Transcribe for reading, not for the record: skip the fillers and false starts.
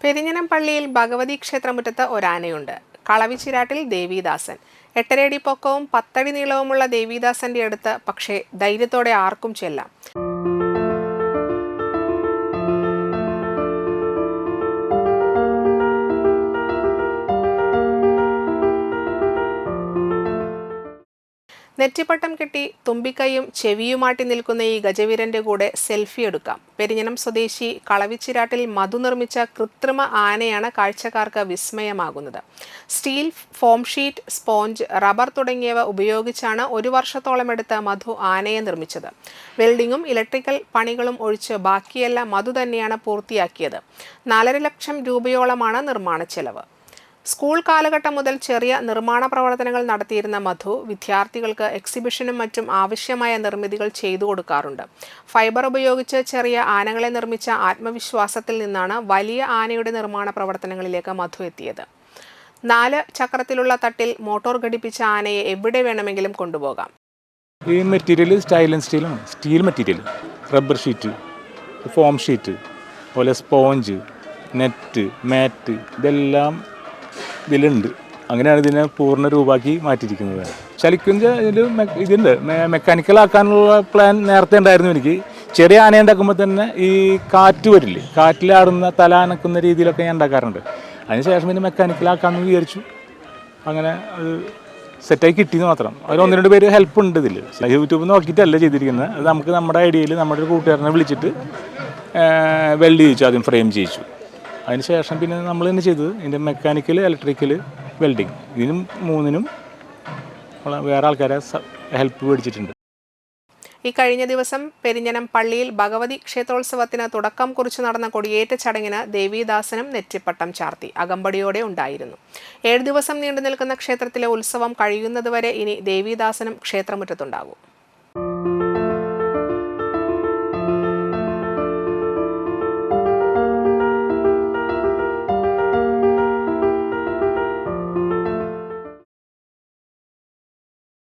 പെരിഞ്ഞനം പള്ളിയിൽ ഭഗവതി ക്ഷേത്രമുറ്റത്ത് ഒരാനയുണ്ട്. കളവിച്ചിരാട്ടിൽ ദേവീദാസൻ. 8.5 അടി പൊക്കവും 10 അടി നീളവുമുള്ള ദേവീദാസന്റെ അടുത്ത് പക്ഷേ ധൈര്യത്തോടെ ആർക്കും ചെല്ലാം. നെറ്റിപ്പട്ടം കെട്ടി തുമ്പിക്കൈയും ചെവിയുമാട്ടി നിൽക്കുന്ന ഈ ഗജവീരന്റെ കൂടെ സെൽഫി എടുക്കാം. പെരിഞ്ഞനം സ്വദേശി കളവിച്ചിരാട്ടിൽ മധു നിർമ്മിച്ച കൃത്രിമ ആനയാണ് കാഴ്ചക്കാർക്ക് വിസ്മയമാകുന്നത്. Steel, foam sheet, sponge, rubber തുടങ്ങിയവ ഉപയോഗിച്ചാണ് 1 വർഷത്തോളം എടുത്ത് മധു ആനയെ നിർമ്മിച്ചത്. വെൽഡിങ്ങും ഇലക്ട്രിക്കൽ പണികളും ഒഴിച്ച് ബാക്കിയെല്ലാം മധു തന്നെയാണ് പൂർത്തിയാക്കിയത്. 4.5 ലക്ഷം രൂപയോളമാണ് നിർമ്മാണ ചെലവ്. സ്കൂൾ കാലഘട്ടം മുതൽ ചെറിയ നിർമ്മാണ പ്രവർത്തനങ്ങൾ നടത്തിയിരുന്ന മധു വിദ്യാർത്ഥികൾക്ക് എക്സിബിഷനും മറ്റും ആവശ്യമായ നിർമ്മിതികൾ ചെയ്തു കൊടുക്കാറുണ്ട്. ഫൈബർ ഉപയോഗിച്ച് ചെറിയ ആനകളെ നിർമ്മിച്ച ആത്മവിശ്വാസത്തിൽ നിന്നാണ് വലിയ ആനയുടെ നിർമ്മാണ പ്രവർത്തനങ്ങളിലേക്ക് മധു എത്തിയത്. 4 ചക്രത്തിലുള്ള തട്ടിൽ മോട്ടോർ ഘടിപ്പിച്ച ആനയെ എവിടെ വേണമെങ്കിലും കൊണ്ടുപോകാം. ഈ മെറ്റീരിയൽ സ്റ്റൈലൻ steel material, rubber sheet, foam sheet, അതുപോലെ സ്പോഞ്ച്, നെറ്റ്, മാറ്റ്, ഇതെല്ലാം ഇതിലുണ്ട്. അങ്ങനെയാണ് ഇതിനെ പൂർണ്ണ രൂപമാക്കി മാറ്റിയിരിക്കുന്നത്. ശരിക്കും ഇതിൻ്റെ മെക്കാനിക്കൽ ആക്കാനുള്ള പ്ലാൻ നേരത്തെ ഉണ്ടായിരുന്നു എനിക്ക്. ചെറിയ ആന ഉണ്ടാക്കുമ്പോൾ തന്നെ ഈ കാറ്റ് വരില്ലേ, കാറ്റിലാടുന്ന തല അനക്കുന്ന രീതിയിലൊക്കെ ഞാൻ ഉണ്ടാക്കാറുണ്ട്. അതിനുശേഷം പിന്നെ മെക്കാനിക്കലാക്കാമെന്ന് വിചാരിച്ചു. അങ്ങനെ അത് സെറ്റായി കിട്ടിയെന്ന് മാത്രം. അവർ 1-2 പേര് ഹെൽപ്പ് ഉണ്ട് ഇതിൽ. യൂട്യൂബിൽ നോക്കിയിട്ടല്ല ചെയ്തിരിക്കുന്നത്. അത് നമുക്ക് നമ്മുടെ ഐഡിയയിൽ നമ്മുടെ ഒരു കൂട്ടുകാരനെ വിളിച്ചിട്ട് വെൽഡ് ചെയ്യിച്ചു, ആദ്യം ഫ്രെയിം ചെയ്യിച്ചു. അതിനുശേഷം പിന്നെ നമ്മൾ തന്നെ ചെയ്തത് ഇതിൻ്റെ മെക്കാനിക്കൽ, ഇലക്ട്രിക്കൽ, വെൽഡിങ്, ഇതിനും 3നും വേറെ ആൾക്കാരെ ഹെൽപ്പ് മേടിച്ചിട്ടുണ്ട്. ഈ കഴിഞ്ഞ ദിവസം പെരിഞ്ഞനം പള്ളിയിൽ ഭഗവതി ക്ഷേത്രോത്സവത്തിന് തുടക്കം കുറിച്ച് നടന്ന കൊടിയേറ്റ ചടങ്ങിന് ദേവീദാസനും നെറ്റിപ്പട്ടം ചാർത്തി അകമ്പടിയോടെ ഉണ്ടായിരുന്നു. 7 ദിവസം നീണ്ടു നിൽക്കുന്ന ക്ഷേത്രത്തിലെ ഉത്സവം കഴിയുന്നതുവരെ ഇനി ദേവീദാസനും ക്ഷേത്രമുറ്റത്തുണ്ടാകും.